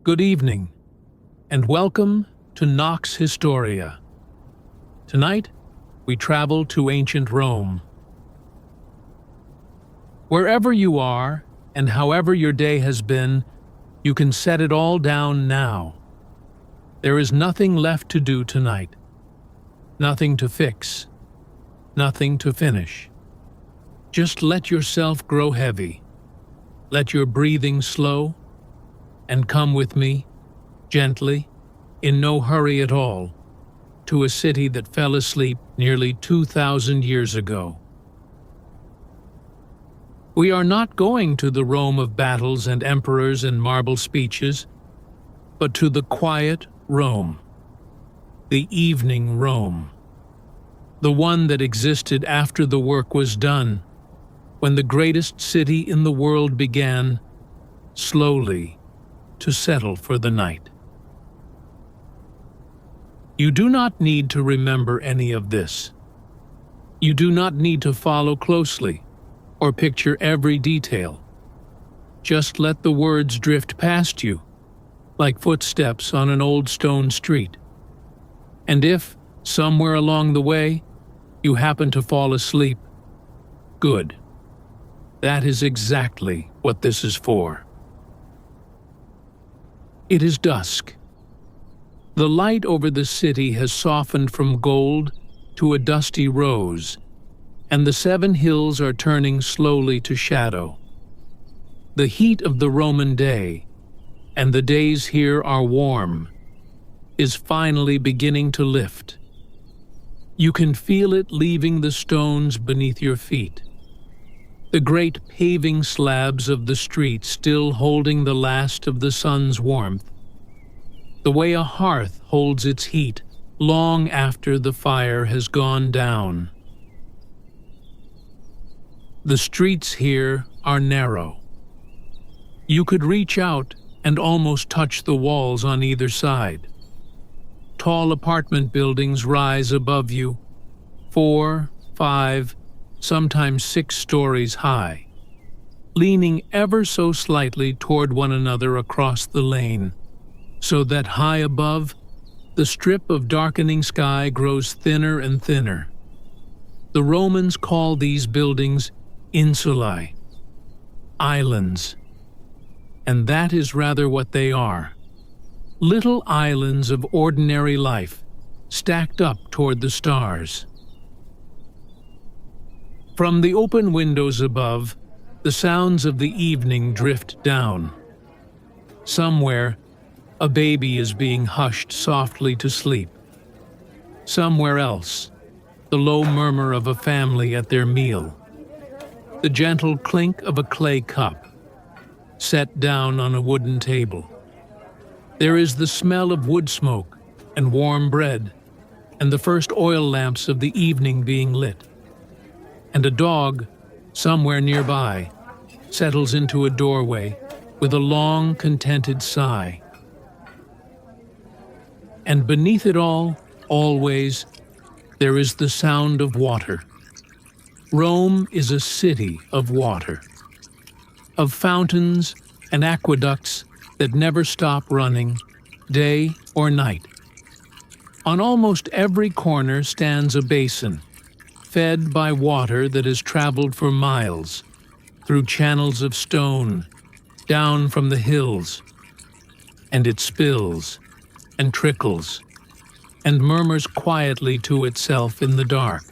Good evening, and welcome to Nox Historia. Tonight, we travel to ancient Rome. Wherever you are, and however your day has been, you can set it all down now. There is nothing left to do tonight. Nothing to fix. Nothing to finish. Just let yourself grow heavy. Let your breathing slow, and come with me, gently, in no hurry at all, to a city that fell asleep nearly 2,000 years ago. We are not going to the Rome of battles and emperors and marble speeches, but to the quiet Rome, the evening Rome, the one that existed after the work was done, when the greatest city in the world began, slowly, to settle for the night. You do not need to remember any of this. You do not need to follow closely or picture every detail. Just let the words drift past you, like footsteps on an old stone street. And if, somewhere along the way, you happen to fall asleep, good. That is exactly what this is for. It is dusk. The light over the city has softened from gold to a dusty rose, and the 7 hills are turning slowly to shadow. The heat of the Roman day, and the days here are warm, is finally beginning to lift. You can feel it leaving the stones beneath your feet. The great paving slabs of the street still holding the last of the sun's warmth, the way a hearth holds its heat long after the fire has gone down. The streets here are narrow. You could reach out and almost touch the walls on either side. Tall apartment buildings rise above you, 4, 5, sometimes 6 stories high, leaning ever so slightly toward one another across the lane, so that high above, the strip of darkening sky grows thinner and thinner. The Romans call these buildings insulae, islands, and that is rather what they are. Little islands of ordinary life, stacked up toward the stars. From the open windows above, the sounds of the evening drift down. Somewhere, a baby is being hushed softly to sleep. Somewhere else, the low murmur of a family at their meal. The gentle clink of a clay cup, set down on a wooden table. There is the smell of wood smoke and warm bread, and the first oil lamps of the evening being lit. And a dog, somewhere nearby, settles into a doorway with a long, contented sigh. And beneath it all, always, there is the sound of water. Rome is a city of water, of fountains and aqueducts that never stop running, day or night. On almost every corner stands a basin, fed by water that has traveled for miles, through channels of stone, down from the hills, and it spills and trickles and murmurs quietly to itself in the dark,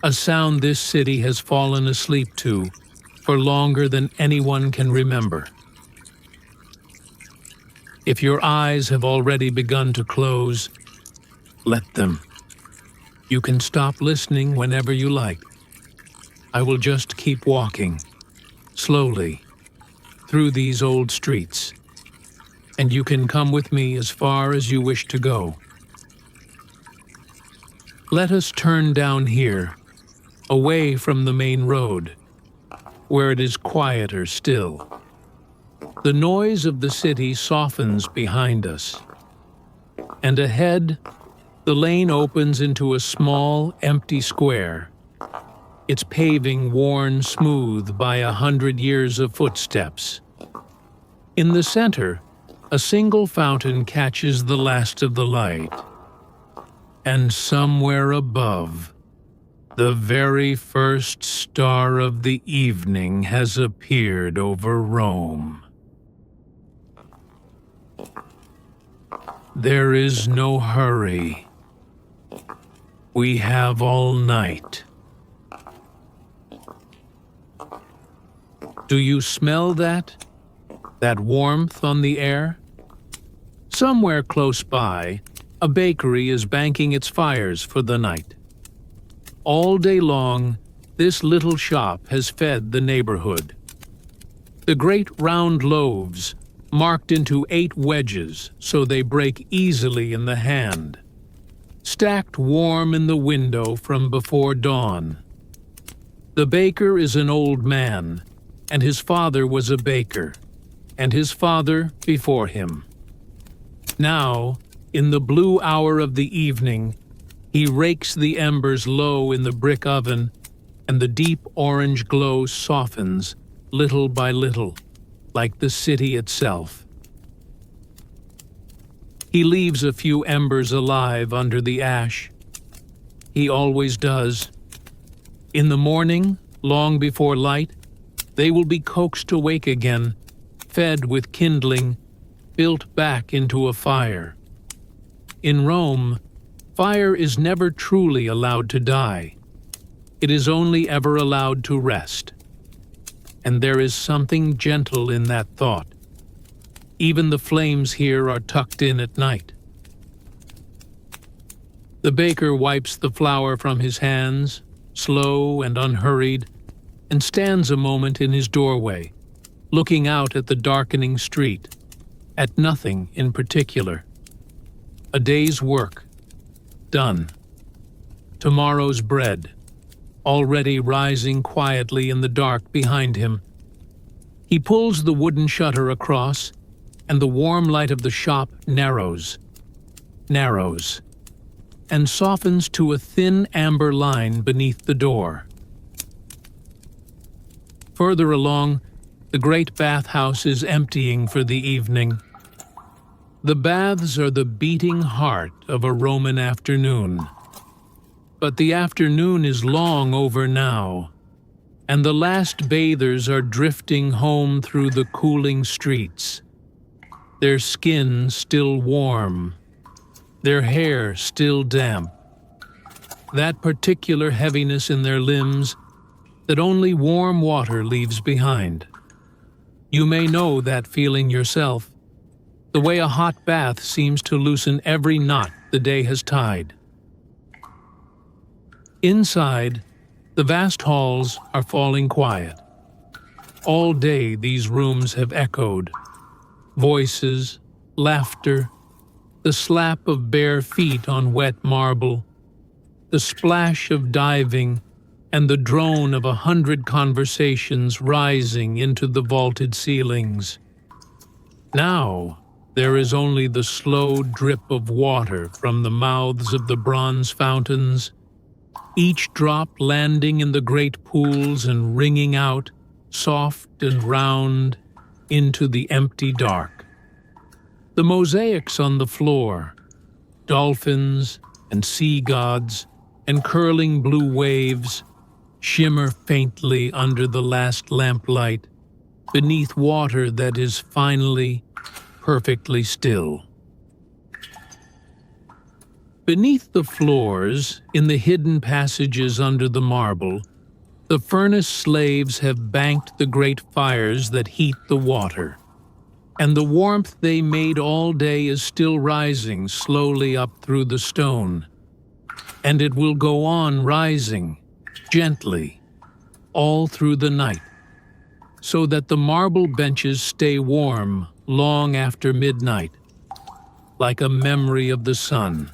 a sound this city has fallen asleep to for longer than anyone can remember. If your eyes have already begun to close, let them. You can stop listening whenever you like. I will just keep walking, slowly, through these old streets, and you can come with me as far as you wish to go. Let us turn down here, away from the main road, where it is quieter still. The noise of the city softens behind us, and ahead, the lane opens into a small, empty square, its paving worn smooth by 100 years of footsteps. In the center, A single fountain catches the last of the light, and somewhere above, the very first star of the evening has appeared over Rome. There is no hurry. We have all night. Do you smell that? That warmth on the air? Somewhere close by, a bakery is banking its fires for the night. All day long, this little shop has fed the neighborhood. The great round loaves, marked into 8 wedges so they break easily in the hand, stacked warm in the window from before dawn. The baker is an old man, and his father was a baker, and his father before him. Now, in the blue hour of the evening, he rakes the embers low in the brick oven, and the deep orange glow softens little by little, like the city itself. He leaves a few embers alive under the ash. He always does. In the morning, long before light, they will be coaxed awake again, fed with kindling, built back into a fire. In Rome, fire is never truly allowed to die. It is only ever allowed to rest. And there is something gentle in that thought. Even the flames here are tucked in at night. The baker wipes the flour from his hands, slow and unhurried, and stands a moment in his doorway, looking out at the darkening street, at nothing in particular. A day's work, done. Tomorrow's bread, already rising quietly in the dark behind him. He pulls the wooden shutter across, and the warm light of the shop narrows, and softens to a thin amber line beneath the door. Further along, the great bathhouse is emptying for the evening. The baths are the beating heart of a Roman afternoon. But the afternoon is long over now, and the last bathers are drifting home through the cooling streets, their skin still warm, their hair still damp, that particular heaviness in their limbs that only warm water leaves behind. You may know that feeling yourself, the way a hot bath seems to loosen every knot the day has tied. Inside, the vast halls are falling quiet. All day these rooms have echoed. Voices, laughter, the slap of bare feet on wet marble, the splash of diving, and the drone of 100 conversations rising into the vaulted ceilings. Now, there is only the slow drip of water from the mouths of the bronze fountains, each drop landing in the great pools and ringing out, soft and round, into the empty dark. The mosaics on the floor, dolphins and sea gods and curling blue waves, shimmer faintly under the last lamplight, beneath water that is finally perfectly still. Beneath the floors, in the hidden passages under the marble, the furnace slaves have banked the great fires that heat the water, and the warmth they made all day is still rising slowly up through the stone, and it will go on rising, gently, all through the night, so that the marble benches stay warm long after midnight, like a memory of the sun.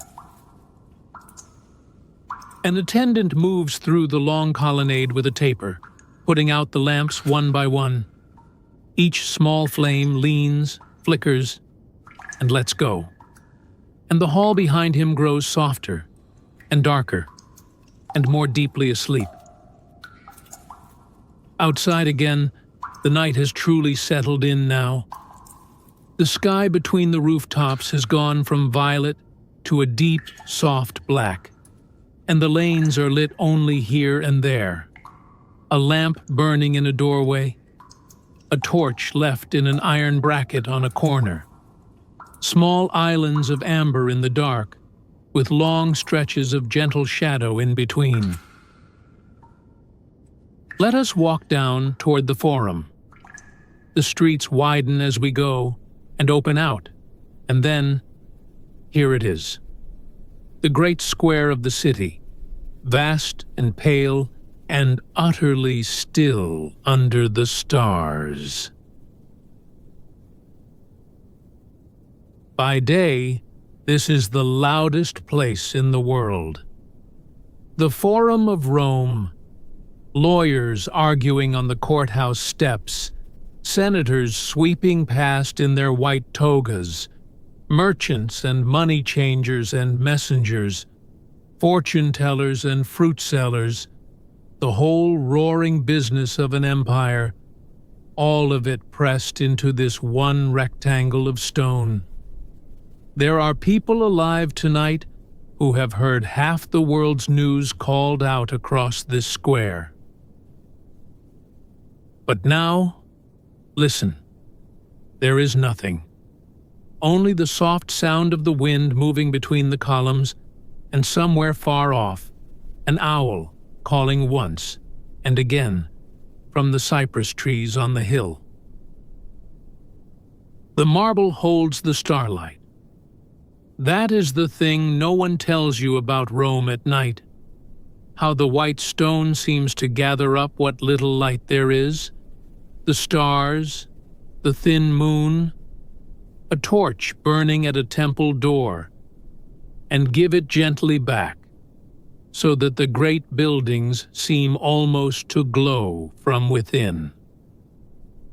An attendant moves through the long colonnade with a taper, putting out the lamps one by one. Each small flame leans, flickers, and lets go. And the hall behind him grows softer and darker and more deeply asleep. Outside again, the night has truly settled in now. The sky between the rooftops has gone from violet to a deep, soft black, and the lanes are lit only here and there. A lamp burning in a doorway, a torch left in an iron bracket on a corner. Small islands of amber in the dark, with long stretches of gentle shadow in between. Let us walk down toward the Forum. The streets widen as we go and open out, and then, here it is. The great square of the city, vast and pale and utterly still under the stars. By day, this is the loudest place in the world. The Forum of Rome, lawyers arguing on the courthouse steps, senators sweeping past in their white togas, merchants and money changers and messengers, fortune tellers and fruit sellers, the whole roaring business of an empire, all of it pressed into this one rectangle of stone. There are people alive tonight who have heard half the world's news called out across this square. But now, listen, there is nothing. Only the soft sound of the wind moving between the columns, and somewhere far off, an owl calling once and again from the cypress trees on the hill. The marble holds the starlight. That is the thing no one tells you about Rome at night. How the white stone seems to gather up what little light there is, the stars, the thin moon, a torch burning at a temple door, and give it gently back, so that the great buildings seem almost to glow from within.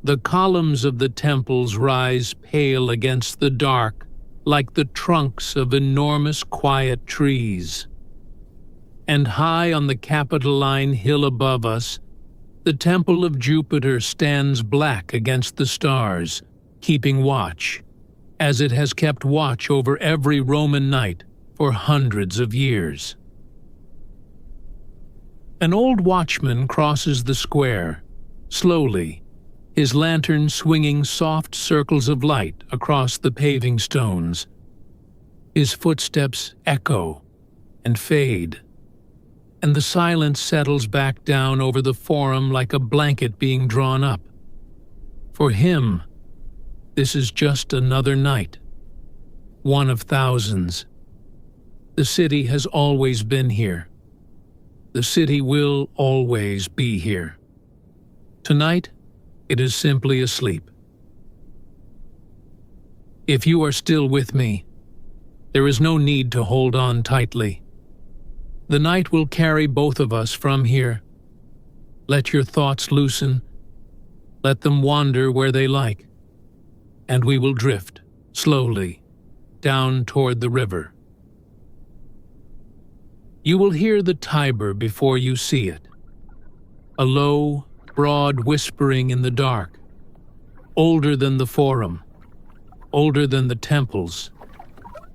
The columns of the temples rise pale against the dark, like the trunks of enormous quiet trees. And high on the Capitoline hill above us, the Temple of Jupiter stands black against the stars, keeping watch, as it has kept watch over every Roman night for hundreds of years. An old watchman crosses the square, slowly, his lantern swinging soft circles of light across the paving stones. His footsteps echo and fade, and the silence settles back down over the Forum like a blanket being drawn up. For him, this is just another night, one of thousands. The city has always been here. The city will always be here. Tonight, it is simply asleep. If you are still with me, there is no need to hold on tightly. The night will carry both of us from here. Let your thoughts loosen. Let them wander where they like. And we will drift, slowly, down toward the river. You will hear the Tiber before you see it. A low, broad whispering in the dark, older than the Forum, older than the temples,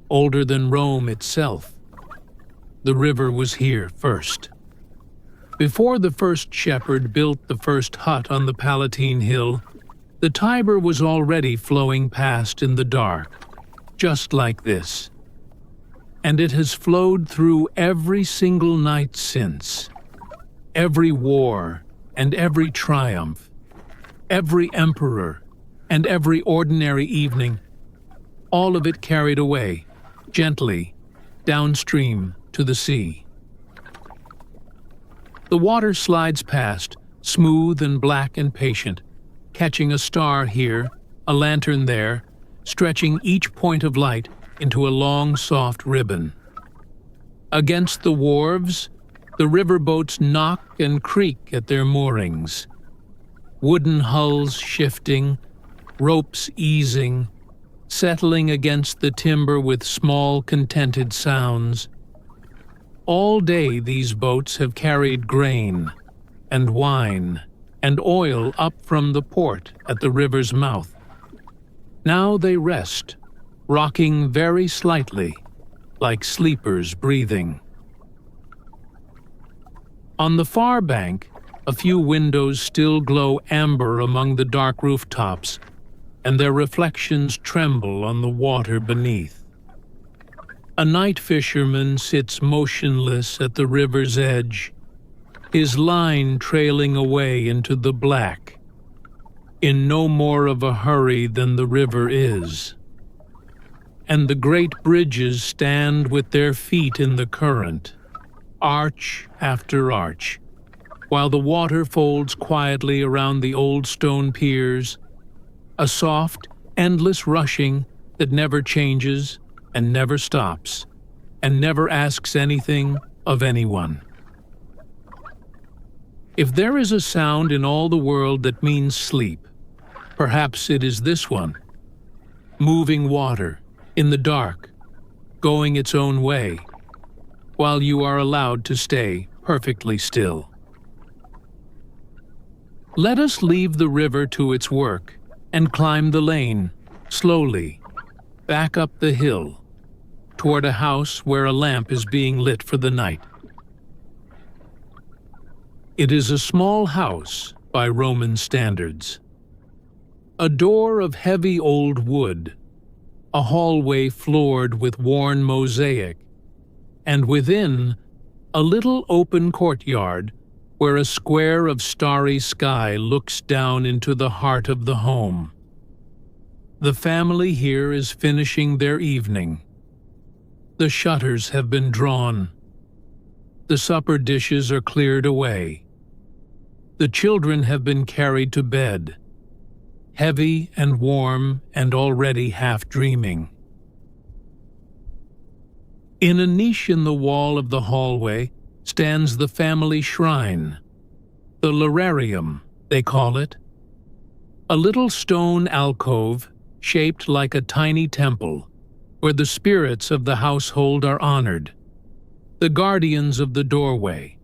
older than Rome itself. The river was here first. Before the first shepherd built the first hut on the Palatine Hill, the Tiber was already flowing past in the dark, just like this. And it has flowed through every single night since. Every war and every triumph, every emperor and every ordinary evening, all of it carried away, gently, downstream to the sea. The water slides past, smooth and black and patient, catching a star here, a lantern there, stretching each point of light into a long, soft ribbon. Against the wharves, the riverboats knock and creak at their moorings. Wooden hulls shifting, ropes easing, settling against the timber with small, contented sounds. All day these boats have carried grain and wine and oil up from the port at the river's mouth. Now they rest, rocking very slightly, like sleepers breathing. On the far bank, a few windows still glow amber among the dark rooftops, and their reflections tremble on the water beneath. A night fisherman sits motionless at the river's edge, his line trailing away into the black, in no more of a hurry than the river is. And the great bridges stand with their feet in the current, arch after arch, while the water folds quietly around the old stone piers, a soft, endless rushing that never changes and never stops, and never asks anything of anyone. If there is a sound in all the world that means sleep, perhaps it is this one. Moving water, in the dark, going its own way, while you are allowed to stay perfectly still. Let us leave the river to its work and climb the lane, slowly, back up the hill, toward a house where a lamp is being lit for the night. It is a small house by Roman standards. A door of heavy old wood, a hallway floored with worn mosaic, and within, a little open courtyard where a square of starry sky looks down into the heart of the home. The family here is finishing their evening. The shutters have been drawn. The supper dishes are cleared away. The children have been carried to bed, heavy and warm and already half dreaming. In a niche in the wall of the hallway stands the family shrine, the lararium, they call it, a little stone alcove shaped like a tiny temple where the spirits of the household are honored, the guardians of the doorway,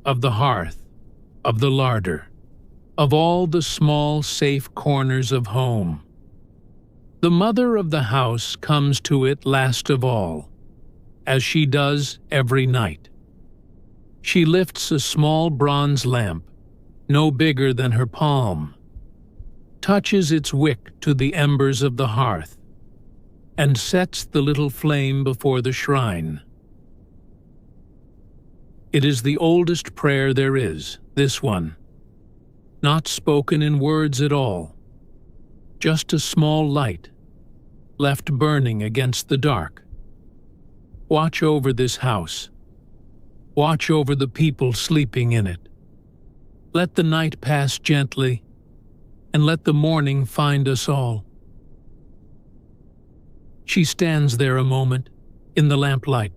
of the hearth, of the larder, of all the small, safe corners of home. The mother of the house comes to it last of all, as she does every night. She lifts a small bronze lamp, no bigger than her palm, touches its wick to the embers of the hearth, and sets the little flame before the shrine. It is the oldest prayer there is, this one, not spoken in words at all, just a small light, left burning against the dark. Watch over this house. Watch over the people sleeping in it. Let the night pass gently, and let the morning find us all. She stands there a moment, in the lamplight.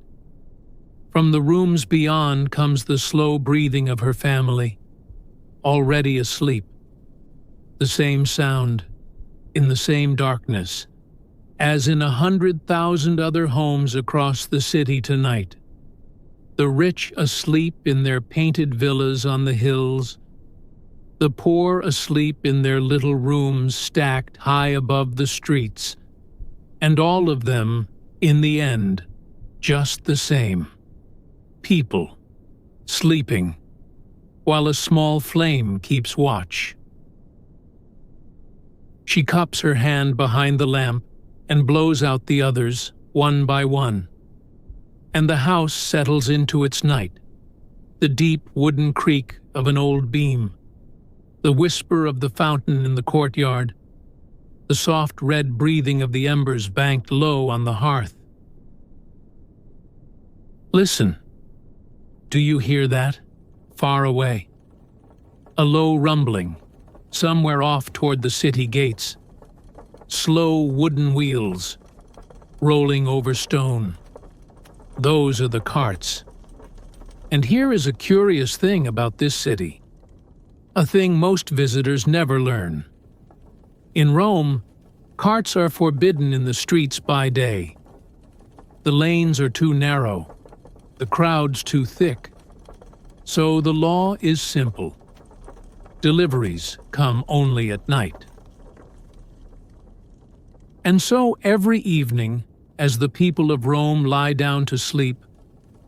From the rooms beyond comes the slow breathing of her family, already asleep. The same sound, in the same darkness, as in 100,000 other homes across the city tonight. The rich asleep in their painted villas on the hills, the poor asleep in their little rooms stacked high above the streets, and all of them, in the end, just the same. People, sleeping, while a small flame keeps watch. She cups her hand behind the lamp and blows out the others, one by one. And the house settles into its night, the deep wooden creak of an old beam, the whisper of the fountain in the courtyard, the soft red breathing of the embers banked low on the hearth. Listen. Do you hear that? Far away. A low rumbling, somewhere off toward the city gates. Slow wooden wheels, rolling over stone. Those are the carts. And here is a curious thing about this city. A thing most visitors never learn. In Rome, carts are forbidden in the streets by day. The lanes are too narrow, the crowds too thick. So the law is simple. Deliveries come only at night. And so every evening, as the people of Rome lie down to sleep,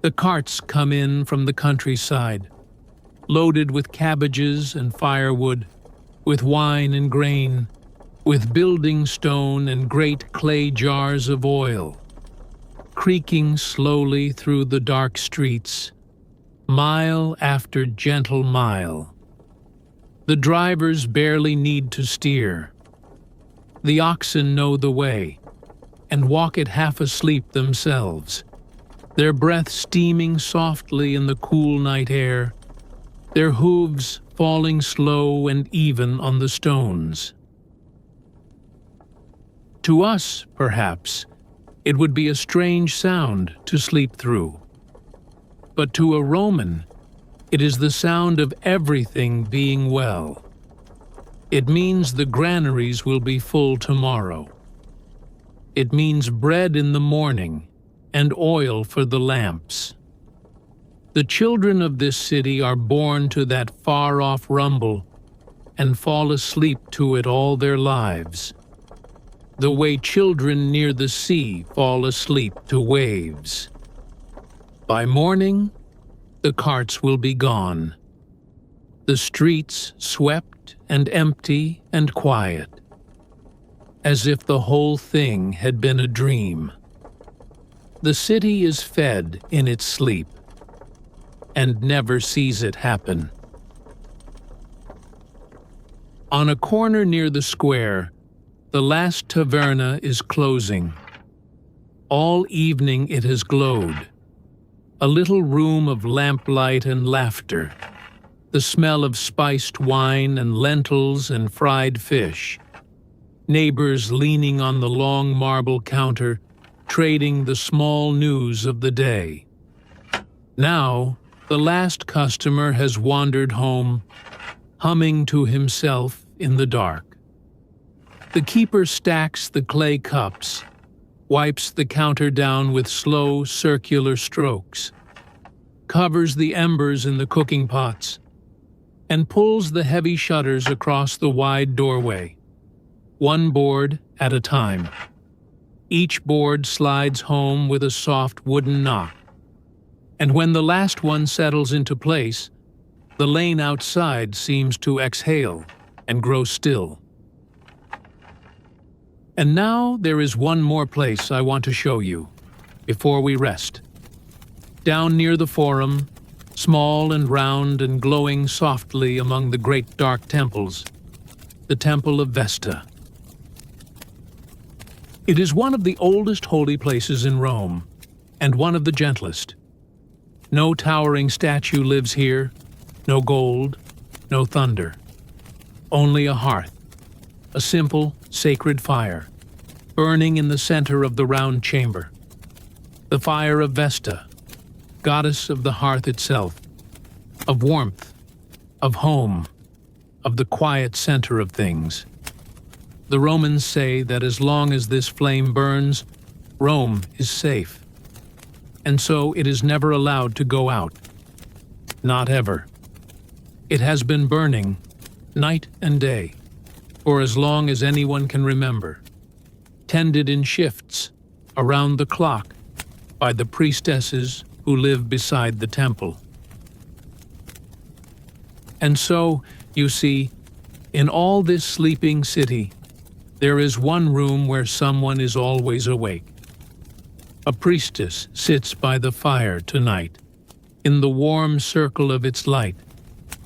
the carts come in from the countryside, loaded with cabbages and firewood, with wine and grain, with building stone and great clay jars of oil, creaking slowly through the dark streets, mile after gentle mile. The drivers barely need to steer. The oxen know the way, and walk it half asleep themselves, their breath steaming softly in the cool night air, their hooves falling slow and even on the stones. To us, perhaps, it would be a strange sound to sleep through. But to a Roman, it is the sound of everything being well. It means the granaries will be full tomorrow. It means bread in the morning and oil for the lamps. The children of this city are born to that far-off rumble and fall asleep to it all their lives, the way children near the sea fall asleep to waves. By morning, the carts will be gone, the streets swept and empty and quiet, as if the whole thing had been a dream. The city is fed in its sleep, and never sees it happen. On a corner near the square, the last taverna is closing. All evening it has glowed, a little room of lamplight and laughter, the smell of spiced wine and lentils and fried fish, neighbors leaning on the long marble counter, trading the small news of the day. Now, the last customer has wandered home, humming to himself in the dark. The keeper stacks the clay cups, wipes the counter down with slow, circular strokes, covers the embers in the cooking pots, and pulls the heavy shutters across the wide doorway, one board at a time. Each board slides home with a soft wooden knock, and when the last one settles into place, the lane outside seems to exhale and grow still. And now there is one more place I want to show you, before we rest. Down near the Forum, small and round and glowing softly among the great dark temples, the Temple of Vesta. It is one of the oldest holy places in Rome, and one of the gentlest. No towering statue lives here, no gold, no thunder. Only a hearth, a simple, sacred fire, burning in the center of the round chamber. The fire of Vesta, goddess of the hearth itself, of warmth, of home, of the quiet center of things. The Romans say that as long as this flame burns, Rome is safe. And so it is never allowed to go out. Not ever. It has been burning, night and day, for as long as anyone can remember, tended in shifts, around the clock, by the priestesses who live beside the temple. And so, you see, in all this sleeping city, there is one room where someone is always awake. A priestess sits by the fire tonight, in the warm circle of its light,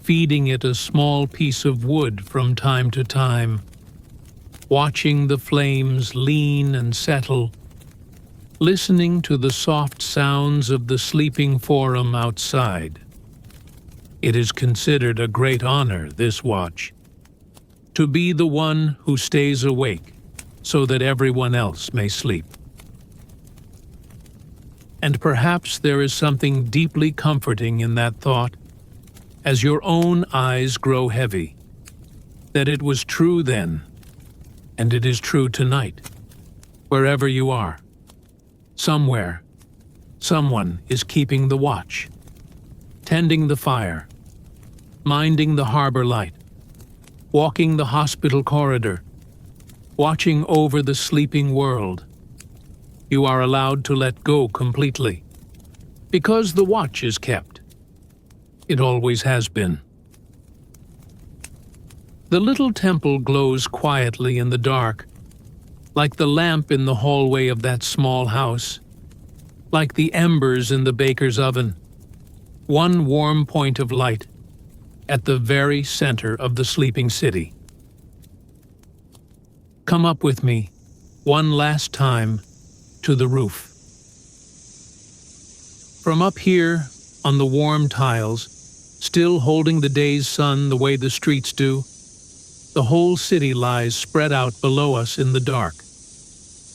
feeding it a small piece of wood from time to time, watching the flames lean and settle, listening to the soft sounds of the sleeping Forum outside. It is considered a great honor, this watch, to be the one who stays awake so that everyone else may sleep. And perhaps there is something deeply comforting in that thought, as your own eyes grow heavy, that it was true then, and it is true tonight, wherever you are. Somewhere, someone is keeping the watch, tending the fire, minding the harbor light, walking the hospital corridor, watching over the sleeping world. You are allowed to let go completely, because the watch is kept. It always has been. The little temple glows quietly in the dark, like the lamp in the hallway of that small house, like the embers in the baker's oven. One warm point of light at the very center of the sleeping city. Come up with me, one last time, to the roof. From up here, on the warm tiles, still holding the day's sun the way the streets do, the whole city lies spread out below us in the dark.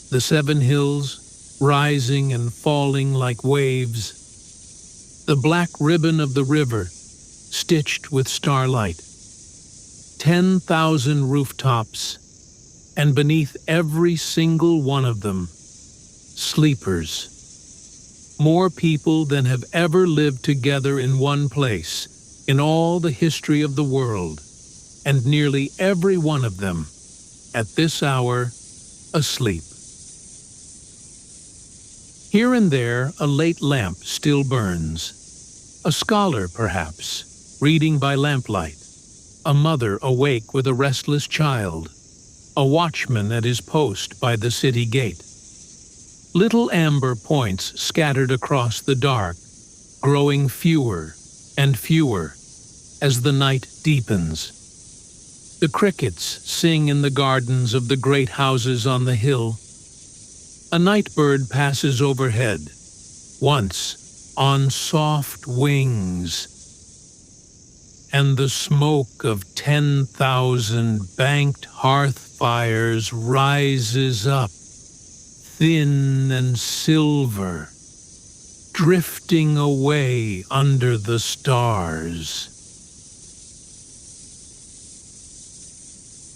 The 7 hills, rising and falling like waves. The black ribbon of the river, stitched with starlight. 10,000 rooftops, and beneath every single one of them, sleepers. More people than have ever lived together in one place in all the history of the world, and nearly every one of them, at this hour, asleep. Here and there, a late lamp still burns. A scholar, perhaps, reading by lamplight. A mother awake with a restless child. A watchman at his post by the city gate. Little amber points scattered across the dark, growing fewer and fewer as the night deepens. The crickets sing in the gardens of the great houses on the hill. A night bird passes overhead, once on soft wings, and the smoke of 10,000 banked hearth fires rises up, thin and silver, drifting away under the stars.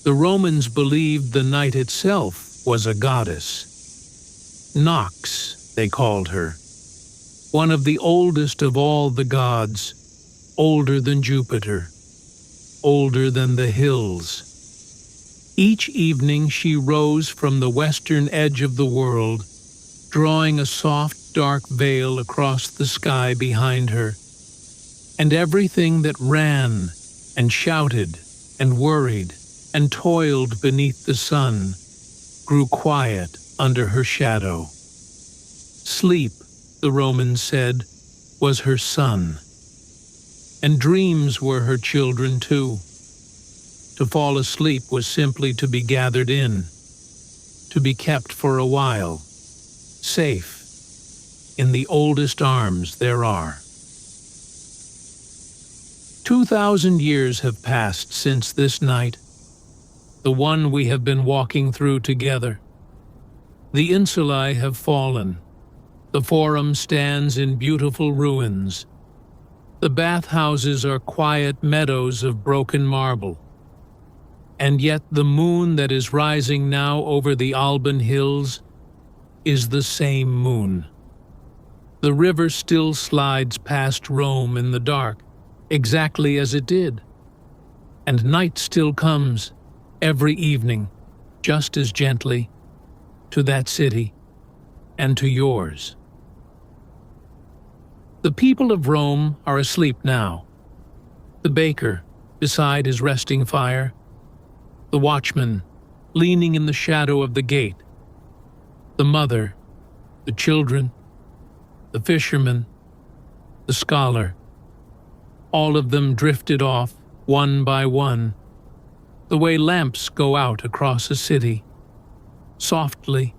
The Romans believed the night itself was a goddess. Nox, they called her, one of the oldest of all the gods, older than Jupiter, older than the hills. Each evening she rose from the western edge of the world, drawing a soft, dark veil across the sky behind her, and everything that ran and shouted and worried and toiled beneath the sun grew quiet under her shadow. Sleep, the Romans said, was her son, and dreams were her children too. To fall asleep was simply to be gathered in, to be kept for a while, safe, in the oldest arms there are. 2,000 years have passed since this night, the one we have been walking through together. The insulae have fallen. The forum stands in beautiful ruins. The bathhouses are quiet meadows of broken marble. And yet the moon that is rising now over the Alban hills is the same moon. The river still slides past Rome in the dark, exactly as it did. And night still comes, every evening, just as gently, to that city and to yours. The people of Rome are asleep now. The baker, beside his resting fire. The watchman, leaning in the shadow of the gate. The mother, the children, the fisherman, the scholar. All of them drifted off, one by one, the way lamps go out across a city, softly,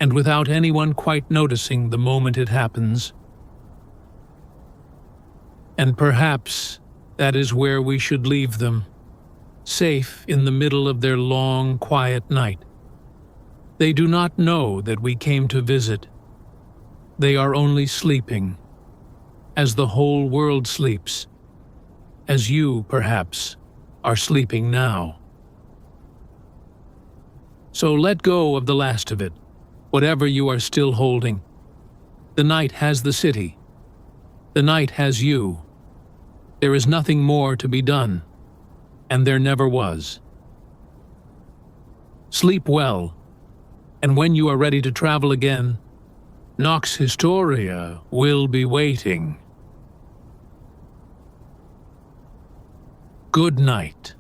and without anyone quite noticing the moment it happens. And perhaps that is where we should leave them, safe in the middle of their long, quiet night. They do not know that we came to visit. They are only sleeping, as the whole world sleeps, as you, perhaps, are sleeping now. So let go of the last of it, whatever you are still holding. The night has the city. The night has you. There is nothing more to be done, and there never was. Sleep well, and when you are ready to travel again, Nox Historia will be waiting. Good night.